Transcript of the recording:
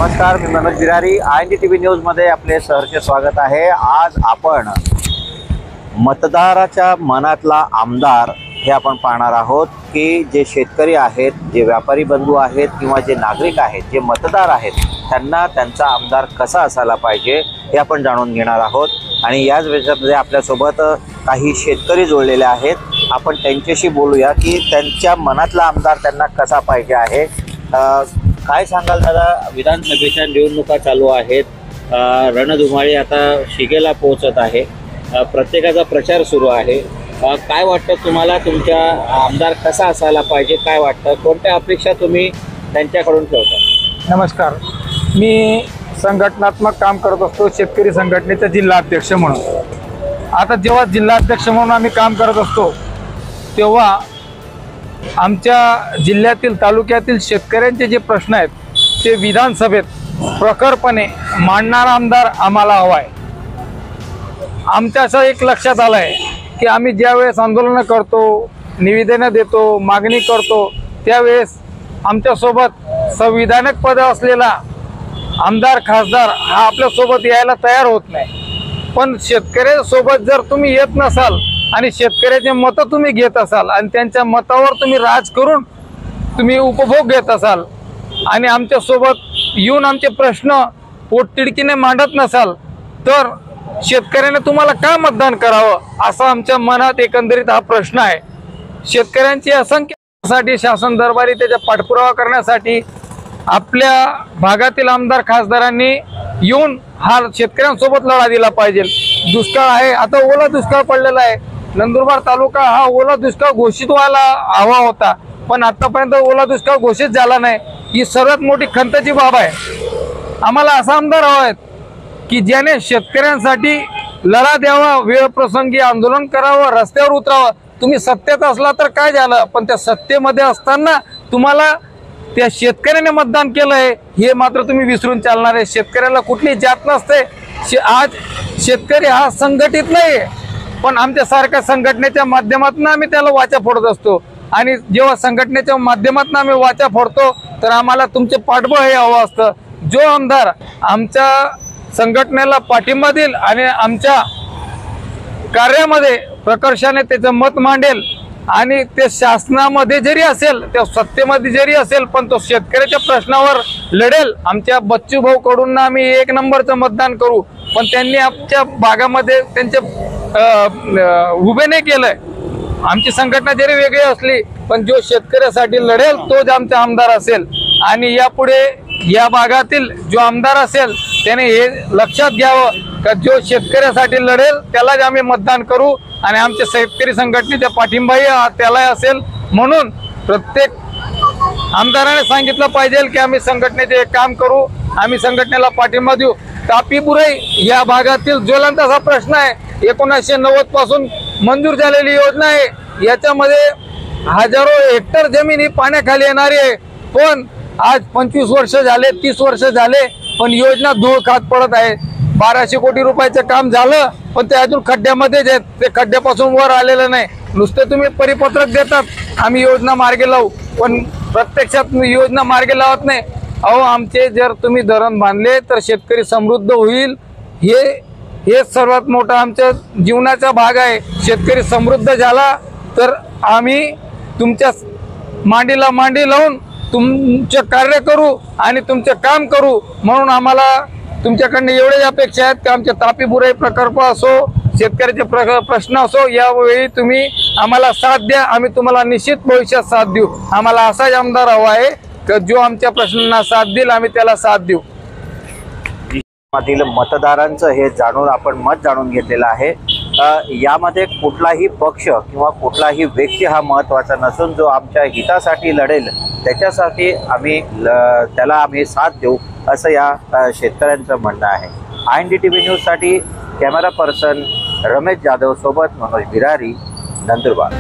नमस्कार, मी Manoj Birari, INDTV news मध्ये आपले सहर्ष स्वागत आहे। आज आपण मतदाराच्या मनातला आमदार हे आपण पाहणार आहोत की जे शेतकरी आहेत, जे व्यापारी बंधू आहेत किंवा जे नागरिक आहेत, जे मतदार आहेत, त्यांना त्यांचा आमदार कसा असायला पाहिजे हे आपण जाणून घेणार आहोत। आणि याच विषयामध्ये आपल्या सोबत काही शेतकरी जोडलेले आहेत। आपण त्यांच्याशी बोलूया की त्यांच्या मनातला आमदार त्यांना कसा पाहिजे आहे। काय सांगाल दादा, विधानसभेच्या निवडणुका चालू आहेत, रणधुमाळी आता शिगेला पोहोचत आहे, प्रत्येकाचा प्रचार सुरू आहे। काय वाटतं तुम्हाला, तुमचा आमदार कसा असायला पाहिजे, काय वाटतं, कोणत्या अपेक्षा तुम्ही त्यांच्याकडून ठेवता? नमस्कार, मी संघटनात्मक काम करत असतो शेतकरी संघटनेचा जिल्हाध्यक्ष म्हणून। आता जेव्हा जिल्हाध्यक्ष म्हणून आम्ही काम करत असतो तेव्हा आमच्या जिल्ह्यातील तालुक्यातील शेतकऱ्यांचे जे प्रश्न आहेत ते विधानसभेत प्रखरपणे मांडणारा आमदार आम्हाला हवा आहे। आमच्या असं एक लक्षात आलं आहे की आम्ही ज्यावेळेस आंदोलनं करतो, निवेदनं देतो, मागणी करतो, त्यावेळेस आमच्यासोबत संविधानिक पद असलेला आमदार खासदार हा आपल्यासोबत यायला तयार होत नाही। पण शेतकऱ्यांसोबत जर तुम्ही येत नसाल आणि शेतकऱ्याचे मतं तुम्ही घेत असाल आणि त्यांच्या मतावर तुम्ही राज करून तुम्ही उपभोग घेत असाल आणि आमच्यासोबत येऊन आमचे प्रश्न पोटतिडकीने मांडत नसाल तर शेतकऱ्याने तुम्हाला का मतदान करावं असा आमच्या मनात एकंदरीत हा प्रश्न आहे। शेतकऱ्यांची असंख्य शासन दरबारी त्याचा पाठपुरावा करण्यासाठी आपल्या भागातील आमदार खासदारांनी येऊन हा शेतकऱ्यांसोबत लढा दिला पाहिजे। दुष्काळ आहे, आता ओला दुष्काळ पडलेला आहे। नंदुरबार तालुका हा ओला दुष्काळ घोषित व्हायला हवा होता, पण आतापर्यंत ओला दुष्काळ घोषित झाला नाही। ही सर्वात मोठी खंतची बाब आहे। आम्हाला असा आमदार हवा आहे की ज्याने शेतकऱ्यांसाठी लढा द्यावा, वेळ प्रसंगी आंदोलन करावं, रस्त्यावर उतरावं। तुम्ही सत्तेत असला तर काय झालं, पण त्या सत्तेमध्ये असताना तुम्हाला त्या शेतकऱ्याने मतदान केलंय हे मात्र तुम्ही विसरून चालणार आहे। शेतकऱ्याला कुठली जात नसते। आज शेतकरी हा संघटित नाही, पण आमच्या सारख्या संघटनेच्या माध्यमातून आम्ही त्याला वाचा फोडत असतो। आणि जेव्हा संघटनेच्या माध्यमातून आम्ही वाचा फोडतो तर आम्हाला तुमचे पाठबळ हे हवं असतं। जो आमदार आमच्या संघटनेला पाठिंबा देईल आणि आमच्या कार्यामध्ये प्रकर्षाने त्याचं मत मांडेल आणि ते शासनामध्ये जरी असेल, त्या सत्तेमध्ये जरी असेल, पण तो शेतकऱ्याच्या प्रश्नावर लढेल। आमच्या बच्चू भाऊ कडून आम्ही 1 नंबरचं मतदान करू, पण त्यांनी आमच्या भागामध्ये त्यांचे उभे नाही केलंय। आमची संघटना जरी वेगळी असली पण जो शेतकऱ्यासाठी लढेल तोच आमचा आमदार असेल। आणि यापुढे या भागातील जो आमदार असेल त्याने हे लक्षात घ्यावं का जो शेतकऱ्यासाठी लढेल त्यालाच आम्ही मतदान करू आणि आमच्या शेतकरी संघटनेचा पाठिंबाही त्याला असेल। म्हणून प्रत्येक आमदाराने सांगितलं पाहिजे की आम्ही संघटनेचे काम करू, आम्ही संघटनेला पाठिंबा देऊ। तापी बुराई या भागातील ज्वलंत असा प्रश्न आहे। 1990 पासून मंजूर झालेली योजना आहे, याच्यामध्ये हजारो हेक्टर जमीन ही पाण्याखाली येणारी आहे। पण आज 25 वर्ष झाले, 30 वर्ष झाले, पण योजना धूळ खात पडत आहे। 1200 कोटी रुपयाचं काम झालं पण ते अजून खड्ड्यामध्येच आहेत, ते खड्ड्यापासून वर आलेलं नाही। नुसते तुम्ही परिपत्रक देतात आम्ही योजना मार्गे लावू, पण प्रत्यक्षात योजना मार्गे लावत नाही। अहो, आमचे जर तुम्ही धरण बांधले तर शेतकरी समृद्ध होईल, हे सर्वात मोठा आमच्या जीवनाचा भाग आहे। शेतकरी समृद्ध झाला तर आम्ही तुमच्या मांडीला मांडी लावून तुमचे कार्य करू आणि तुमचे काम करू। म्हणून आम्हाला तुमच्याकडनं एवढ्याच अपेक्षा आहेत की आमच्या तापी बुराई प्रकल्प असो, शेतकऱ्याचे प्रश्न असो, यावेळी तुम्ही आम्हाला साथ द्या। आम्ही तुम्हाला निश्चित भविष्यात साथ देऊ। आम्हाला असाच आमदार हवा आहे की जो आमच्या प्रश्नांना साथ देईल, आम्ही त्याला साथ देऊ। मधील मतदारांचं हे जाणून आपण मत जाणून घेतलेलं आहे। यामध्ये कुठलाही पक्ष किंवा कुठलाही व्यक्ती हा महत्त्वाचा नसून जो आमच्या हितासाठी लढेल त्याच्यासाठी त्याला आम्ही साथ देऊ असं या शेतकऱ्यांचं म्हणणं आहे। INDTV न्यूजसाठी कॅमेरा पर्सन रमेश जाधव सोबत मनोज बिरारी, नंदुरबार।